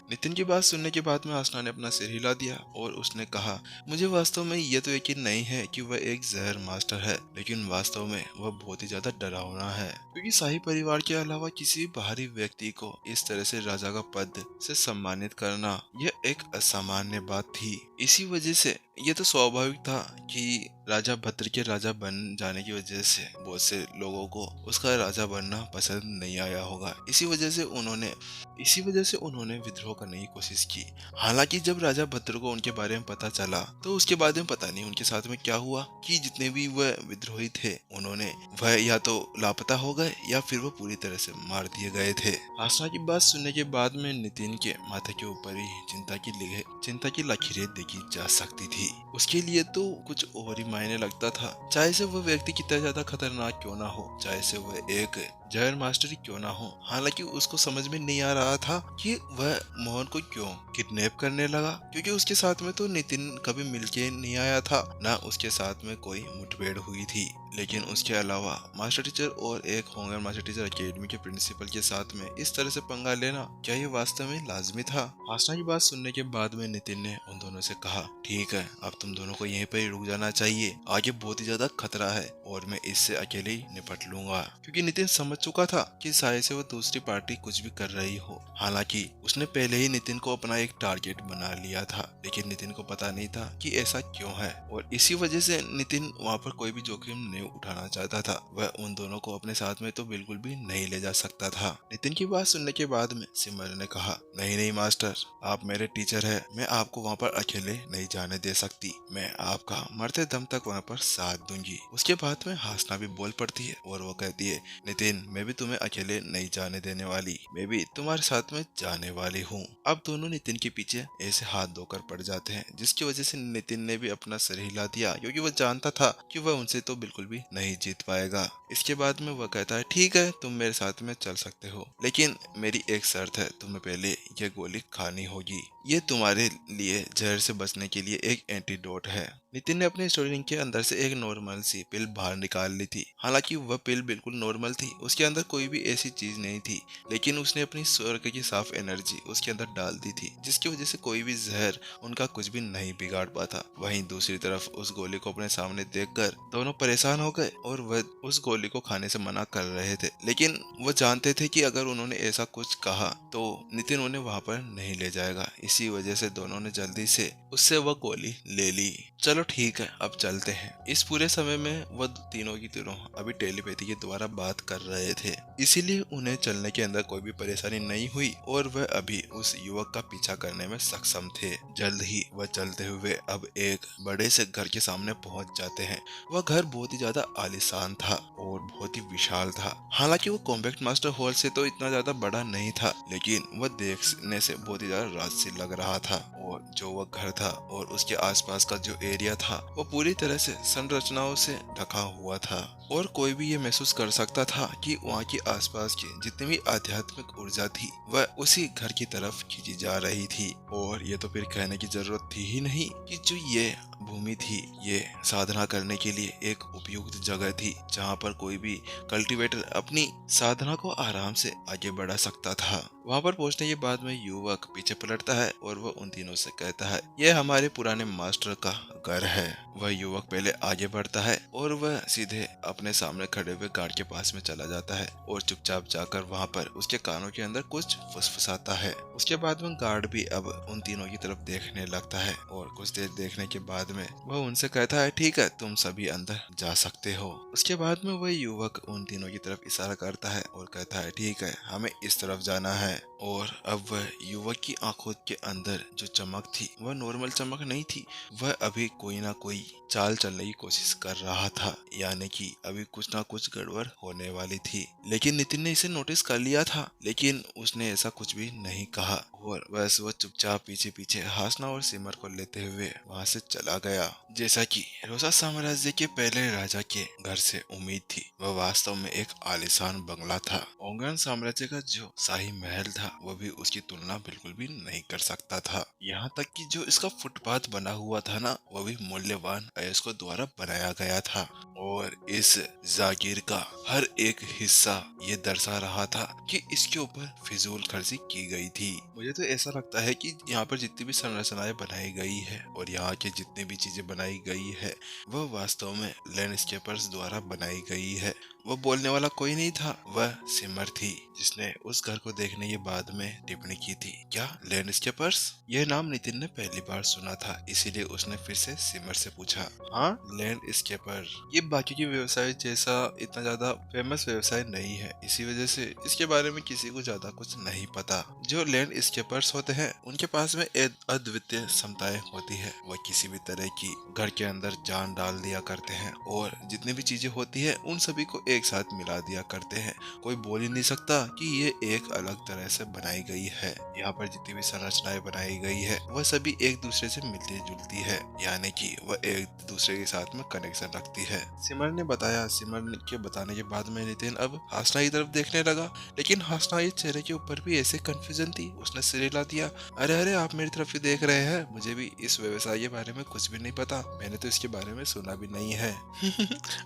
नितिन की बात सुनने के बाद में आसना ने अपना सिर हिला दिया और उसने कहा, मुझे वास्तव में यह तो यकीन नहीं है कि वह एक जहर मास्टर है, लेकिन वास्तव में वह बहुत ही ज्यादा डरावना है, क्योंकि शाही परिवार के अलावा किसी बाहरी व्यक्ति को इस तरह से राजा का पद से सम्मानित करना यह एक असामान्य बात थी। इसी वजह से यह तो स्वाभाविक था कि राजा भद्र के राजा बन जाने की वजह से बहुत से लोगों को उसका राजा बनना पसंद नहीं आया होगा। इसी वजह से उन्होंने विद्रोह करने की कोशिश की। हालांकि जब राजा भद्र को उनके बारे में पता चला तो उसके बाद में पता नहीं उनके साथ में क्या हुआ कि जितने भी वह विद्रोही थे वह या तो लापता हो गए या फिर वह पूरी तरह से मार दिए गए थे। आसना की बात सुनने के बाद में नितिन के माथे के ऊपर ही चिंता की लकीरें देखी जा सकती थी। उसके लिए तो कुछ और ही मायने लगता था, चाहे से वह व्यक्ति कितना ज्यादा खतरनाक क्यों ना हो, चाहे से वह एक जहर मास्टर ही क्यों ना हो। हालांकि उसको समझ में नहीं आ रहा था कि वह मोहन को क्यों किडनैप करने लगा, क्योंकि उसके साथ में तो नितिन कभी मिलके नहीं आया था, ना उसके साथ में कोई मुठभेड़ हुई थी। लेकिन उसके अलावा मास्टर टीचर और एक होंगर मास्टर टीचर अकेडमी के प्रिंसिपल के साथ में इस तरह से पंगा लेना क्या ये वास्तव में लाजमी था? आसना की बात सुनने के बाद में नितिन ने उन दोनों से कहा, ठीक है, अब तुम दोनों को यहीं पर ही रुक जाना चाहिए, आगे बहुत ही ज्यादा खतरा है और मैं इससे अकेले ही निपट लूंगा। क्योंकि नितिन समझ चुका था कि शायद से वो दूसरी पार्टी कुछ भी कर रही हो। हालांकि उसने पहले ही नितिन को अपना एक टारगेट बना लिया था, लेकिन नितिन को पता नहीं था कि ऐसा क्यों है, और इसी वजह से नितिन वहाँ पर कोई भी जोखिम नहीं उठाना चाहता था। वह उन दोनों को अपने साथ में तो बिल्कुल भी नहीं ले जा सकता था। नितिन की बात सुनने के बाद में सिमर ने कहा, नहीं नहीं मास्टर, आप मेरे टीचर है, मैं आपको वहाँ पर अकेले नहीं जाने दे सकती, मैं आपका मरते दम तक वहाँ पर साथ दूंगी। उसके बाद में हासना भी बोल पड़ती है और वो कहती है, नितिन, मैं भी तुम्हें अकेले नहीं जाने देने वाली, मैं भी तुम्हारे साथ में जाने वाली हूँ। अब दोनों नितिन के पीछे ऐसे हाथ धोकर पड़ जाते हैं, जिसकी वजह से नितिन ने भी अपना सिर हिला दिया, क्योंकि वह जानता था कि वह उनसे तो बिल्कुल भी नहीं जीत पाएगा। इसके बाद में वह कहता है, ठीक है, तुम मेरे साथ में चल सकते हो, लेकिन मेरी एक शर्त है, तुम्हें पहले यह गोली खानी होगी, ये तुम्हारे लिए जहर से बचने के लिए एक एंटीडोट है। नितिन ने अपने स्टोरी के अंदर से एक नॉर्मल सी पिल बाहर निकाल ली थी। हालांकि वह पिल बिल्कुल नॉर्मल थी, उसके अंदर कोई भी ऐसी चीज नहीं थी, लेकिन उसने अपनी स्वर्ग की साफ एनर्जी उसके अंदर डाल दी थी, जिसकी वजह से कोई भी जहर उनका कुछ भी नहीं बिगाड़ पाता। वहीं दूसरी तरफ उस गोली को अपने सामने देखकर दोनों परेशान हो गए और वह उस गोली को खाने से मना कर रहे थे, लेकिन वह जानते थे कि अगर उन्होंने ऐसा कुछ कहा तो नितिन उन्हें वहां पर नहीं ले जाएगा। इसी वजह से दोनों ने जल्दी से उससे वह गोली ले ली। चलो ठीक है, अब चलते हैं। इस पूरे समय में वह तीनों की तीनों अभी टेलीपैथी के द्वारा बात कर रहे थे, इसीलिए उन्हें चलने के अंदर कोई भी परेशानी नहीं हुई और वह अभी उस युवक का पीछा करने में सक्षम थे। जल्द ही वह चलते हुए अब एक बड़े से घर के सामने पहुंच जाते हैं। वह घर बहुत ही ज्यादा आलीशान था और बहुत ही विशाल था। हालांकि वो कॉम्पैक्ट मास्टर हॉल से तो इतना ज्यादा बड़ा नहीं था, लेकिन वह देखने से बहुत ही ज्यादा राजसी लग रहा था। और जो वह घर था और उसके आसपास का जो एरिया था वो पूरी तरह से संरचनाओं से ढका हुआ था, और कोई भी ये महसूस कर सकता था कि वहाँ के आसपास की जितनी भी आध्यात्मिक ऊर्जा थी वह उसी घर की तरफ खींची जा रही थी। और ये तो फिर कहने की जरूरत थी ही नहीं कि जो ये भूमि थी ये साधना करने के लिए एक उपयुक्त जगह थी, जहाँ पर कोई भी कल्टीवेटर अपनी साधना को आराम से आगे बढ़ा सकता था। वहाँ पर पहुँचने के बाद में युवक पीछे पलटता है और वह उन तीनों से कहता है, यह हमारे पुराने मास्टर का घर है। वह युवक पहले आगे बढ़ता है और वह सीधे अपने सामने खड़े हुए गार्ड के पास में चला जाता है और चुपचाप जाकर वहाँ पर उसके कानों के अंदर कुछ फुसफुसाता है। उसके बाद में गार्ड भी अब उन तीनों की तरफ देखने लगता है और कुछ देर देखने के बाद में वह उनसे कहता है, ठीक है, तुम सभी अंदर जा सकते हो। उसके बाद में वह युवक उन तीनों की तरफ इशारा करता है और कहता है, ठीक है, हमें इस तरफ जाना है। और अब वह युवक की आंखों के अंदर जो चमक थी वह नॉर्मल चमक नहीं थी, वह अभी कोई ना कोई चाल चलने की कोशिश कर रहा था, यानी कि अभी कुछ ना कुछ गड़बड़ होने वाली थी। लेकिन नितिन ने इसे नोटिस कर लिया था, लेकिन उसने ऐसा कुछ भी नहीं कहा और बस वह चुपचाप पीछे पीछे हासना और सिमर को लेते हुए वहां से चला गया। जैसा कि रोसा साम्राज्य के पहले राजा के घर से उम्मीद थी, वह वास्तव में एक आलीशान बंगला था। ओंगन साम्राज्य का जो शाही महल था वह भी उसकी तुलना बिल्कुल भी नहीं कर सकता था। यहाँ तक कि जो इसका फुटपाथ बना हुआ था ना, वह भी मूल्यवान अयस्कों द्वारा बनाया गया था। और इस इस जागीर का हर एक हिस्सा ये दर्शा रहा था कि इसके ऊपर फिजूल खर्ची की गई थी। मुझे तो ऐसा लगता है कि यहाँ पर जितनी भी संरचनाएं बनाई गई है और यहाँ के जितनी भी चीजें बनाई गई है वह वास्तव में लैंडस्केपर्स द्वारा बनाई गई है। वह बोलने वाला कोई नहीं था, वह सिमर थी जिसने उस घर को देखने के बाद में टिप्पणी की थी। क्या लैंडस्केपर्स? यह नाम नितिन ने पहली बार सुना था, इसीलिए उसने फिर से सिमर से पूछा। हाँ, लैंडस्केपर। ये बाकी के व्यवसाय जैसा इतना ज्यादा फेमस व्यवसाय नहीं है, इसी वजह से इसके बारे में किसी को ज्यादा कुछ नहीं पता। जो लैंडस्केपर्स होते हैं उनके पास में एक अद्वितीय क्षमताएं होती है। वह किसी भी तरह की घर के अंदर जान डाल दिया करते हैं और जितनी भी चीजें होती है उन सभी को एक साथ मिला दिया करते हैं। कोई बोल ही नहीं सकता कि ये एक अलग तरह से बनाई गई है। यहाँ पर जितनी भी संरचनाएं बनाई गई है वह सभी एक दूसरे से मिलती जुलती है, यानी कि वह एक दूसरे के साथ में कनेक्शन रखती है। सिमर ने बताया। सिमर के बताने के बाद में नितिन अब हासना की तरफ देखने लगा, लेकिन हासना के चेहरे के ऊपर भी ऐसे कंफ्यूजन थी। उसने सिर हिला दिया। अरे अरे, आप मेरी तरफ ही देख रहे हैं? मुझे भी इस व्यवसाय के बारे में कुछ भी नहीं पता, मैंने तो इसके बारे में सुना भी नहीं है।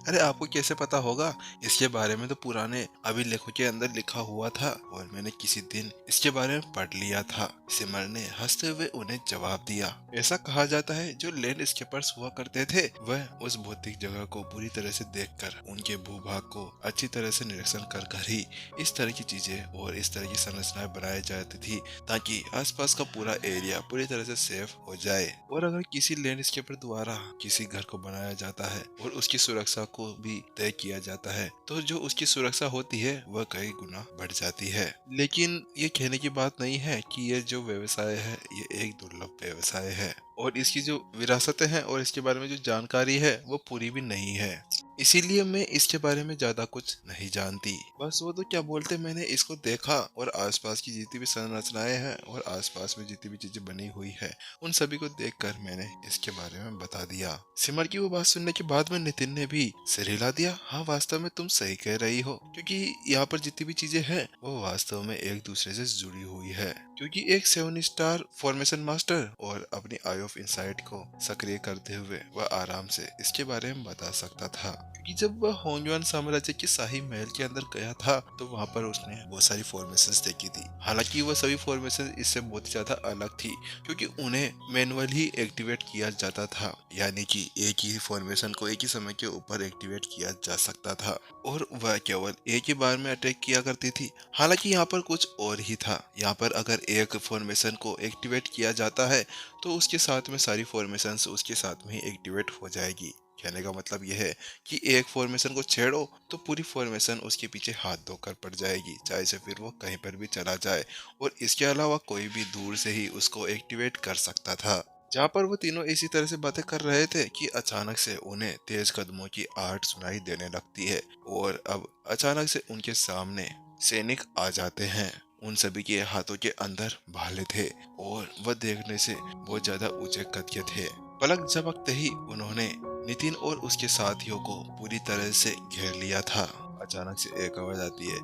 अरे आपको कैसे पता होगा? इसके बारे में तो पुराने अभिलेखों के अंदर लिखा हुआ था और मैंने किसी दिन इसके बारे में पढ़ लिया था। सिमर ने हंसते हुए उन्हें जवाब दिया। ऐसा कहा जाता है जो लैंडस्केपर्स हुआ करते थे वह उस भौतिक जगह को पूरी तरह से देखकर उनके भूभाग को अच्छी तरह से निरीक्षण कर ही इस तरह की चीजें और इस तरह की संरचनाएं बनाई जाती थी ताकि आसपास का पूरा एरिया पूरी तरह से सेफ हो जाए। और अगर किसी लैंडस्केपर द्वारा किसी घर को बनाया जाता है और उसकी सुरक्षा को भी तय किया जाता है तो जो उसकी सुरक्षा होती है वह कई गुना बढ़ जाती है। लेकिन ये कहने की बात नहीं है कि ये जो व्यवसाय है ये एक दुर्लभ व्यवसाय है और इसकी जो विरासतें हैं और इसके बारे में जो जानकारी है वो पूरी भी नहीं है, इसीलिए मैं इसके बारे में ज्यादा कुछ नहीं जानती। बस वो तो क्या बोलते, मैंने इसको देखा और आसपास की जितनी भी संरचनाएं हैं और आसपास में जितनी भी चीजें बनी हुई है उन सभी को देखकर मैंने इसके बारे में बता दिया। सिमर की वो बात सुनने के बाद में नितिन ने भी सिर हिला दिया। हाँ, वास्तव में तुम सही कह रही हो, क्योंकि यहाँ पर जितनी भी चीजें हैं वो वास्तव में एक दूसरे से जुड़ी हुई है। क्योंकि एक 7 स्टार फॉर्मेशन मास्टर और अपनी आई ऑफ इनसाइट को सक्रिय करते हुए वह आराम से इसके बारे में बता सकता था। क्योंकि जब वह होंगयुआन साम्राज्य के शाही महल के अंदर गया था तो वहाँ पर उसने बहुत सारी फॉर्मेशंस देखी थी। हालांकि वह सभी फॉर्मेशन इससे बहुत ज्यादा अलग थी क्योंकि उन्हें मैनुअली एक्टिवेट किया जाता था, यानी कि एक ही फॉर्मेशन को एक ही समय के ऊपर एक्टिवेट किया जा सकता था और वह केवल एक ही बार में अटैक किया करती थी। हालांकि यहाँ पर कुछ और ही था। यहाँ पर अगर एक फॉर्मेशन को एक्टिवेट किया जाता है तो उसके साथ में सारी फॉर्मेशंस उसके साथ में ही एक्टिवेट हो जाएगी। कहने का मतलब यह है कि एक फॉर्मेशन को छेड़ो तो पूरी फॉर्मेशन उसके पीछे हाथ धोकर पड़ जाएगी, चाहे से फिर वो कहीं पर भी चला जाए। और इसके अलावा कोई भी दूर से ही उसको एक्टिवेट कर सकता था। जहाँ पर वो तीनों इसी तरह से बातें कर रहे थे कि अचानक से उन्हें तेज कदमों की आहट सुनाई देने लगती है और अब अचानक से उनके सामने सैनिक आ जाते हैं। उन सभी के हाथों के अंदर भाले थे और वह देखने से बहुत ज्यादा ऊंचे कद के थे। पलक झपकते ही उन्होंने नितिन और उसके साथियों को पूरी तरह से घेर लिया था। अचानक से एक आवाज आती है।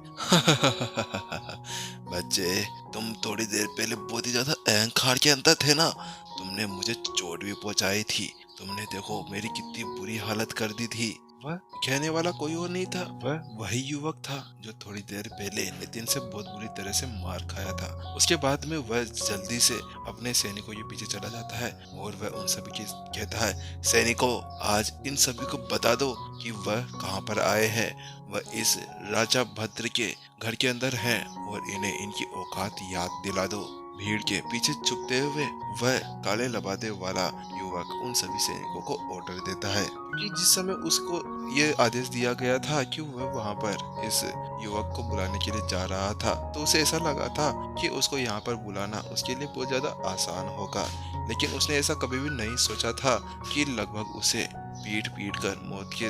बच्चे, तुम थोड़ी देर पहले बहुत ही ज्यादा अहंकार के अंदर थे ना, तुमने मुझे चोट भी पहुंचाई थी। तुमने देखो मेरी कितनी बुरी हालत कर दी थी। वह कहने वाला कोई और नहीं था, वह वही युवक था जो थोड़ी देर पहले नितिन से बहुत बुरी तरह से मार खाया था। उसके बाद में वह जल्दी से अपने सैनिकों के पीछे चला जाता है और वह उन सभी की कहता है, सैनिकों, आज इन सभी को बता दो कि वह कहाँ पर आए हैं। वह इस राजा भद्र के घर के अंदर हैं और इन्हें इनकी औकात याद दिला दो। भीड़ के पीछे छुपते हुए वह काले लबादे वाला युवक उन सभी सैनिकों को ऑर्डर देता है कि जिस समय उसको ये आदेश दिया गया था कि वह वहां पर इस युवक को बुलाने के लिए जा रहा था तो उसे ऐसा लगा था कि उसको यहाँ पर बुलाना उसके लिए बहुत ज्यादा आसान होगा। लेकिन उसने ऐसा कभी भी नहीं सोचा था कि लगभग उसे पीट पीट कर मौत के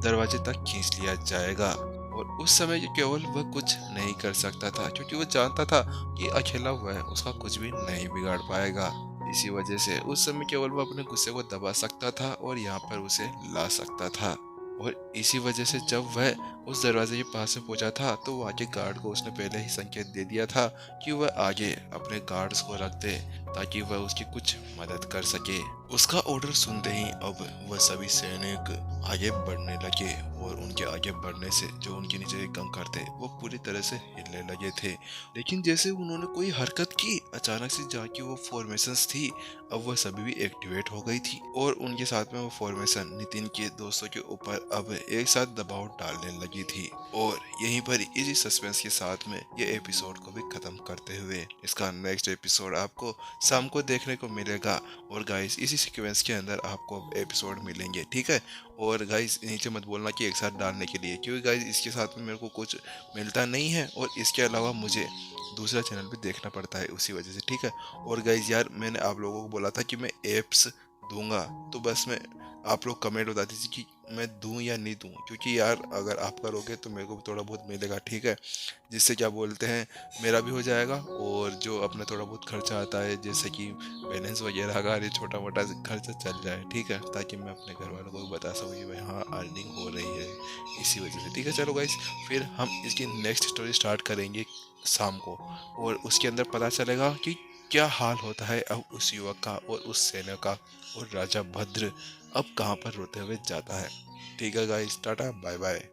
दरवाजे तक खींच लिया जाएगा। और उस समय केवल वह कुछ नहीं कर सकता था क्योंकि वह जानता था कि अकेला वह उसका कुछ भी नहीं बिगाड़ पाएगा। इसी वजह से उस समय केवल वह अपने गुस्से को दबा सकता था और यहाँ पर उसे ला सकता था। और इसी वजह से जब वह उस दरवाजे के पास में पहुंचा था तो वहाँ के गार्ड को उसने पहले ही संकेत दे दिया था कि वह आगे अपने गार्ड्स को रख दे ताकि वह उसकी कुछ मदद कर सके। उसका ऑर्डर सुनते ही अब वह सभी सैनिक आगे बढ़ने लगे और उनके आगे बढ़ने से जो उनके नीचे के कंकड़ थे वो पूरी तरह से हिलने लगे थे। लेकिन जैसे उन्होंने कोई हरकत की, अचानक से जाके वो फॉर्मेशंस थी अब वह सभी भी एक्टिवेट हो गई थी और उनके साथ में वो फॉर्मेशन नितिन के दोस्तों के ऊपर अब एक साथ दबाव डालने लगी थी। और यहीं पर इसी सस्पेंस के साथ में ये एपिसोड को भी खत्म करते हुए इसका नेक्स्ट एपिसोड आपको शाम को देखने को मिलेगा। और गाइस इसी सीक्वेंस के अंदर आपको एपिसोड मिलेंगे, ठीक है। और गाइस नीचे मत बोलना कि एक साथ डालने के लिए, क्योंकि गाइस इसके साथ में मेरे को कुछ मिलता नहीं है और इसके अलावा मुझे दूसरा चैनल भी देखना पड़ता है उसी वजह से, ठीक है। और गाइस यार मैंने आप लोगों को बोला था कि मैं एप्स दूंगा, तो बस मैं आप लोग कमेंट बता दीजिए कि मैं दूं या नहीं दूं, क्योंकि यार अगर आप करोगे तो मेरे को भी थोड़ा बहुत मिलेगा, ठीक है। जिससे क्या बोलते हैं मेरा भी हो जाएगा और जो अपना थोड़ा बहुत खर्चा आता है जैसे कि बैलेंस वगैरह का ये छोटा मोटा खर्चा चल जाए, ठीक है, ताकि मैं अपने घर वालों को भी बता सकूँ कि भाई हाँ अर्निंग हो रही है इसी वजह से, ठीक है। चलो गाइस फिर हम इसकी नेक्स्ट स्टोरी स्टार्ट करेंगे शाम को और उसके अंदर पता चलेगा कि क्या हाल होता है अब उस युवक का और उस सैनिक का और राजा भद्र अब कहाँ पर रोते हुए जाता है। ठीक है गाइस, टाटा बाय बाय।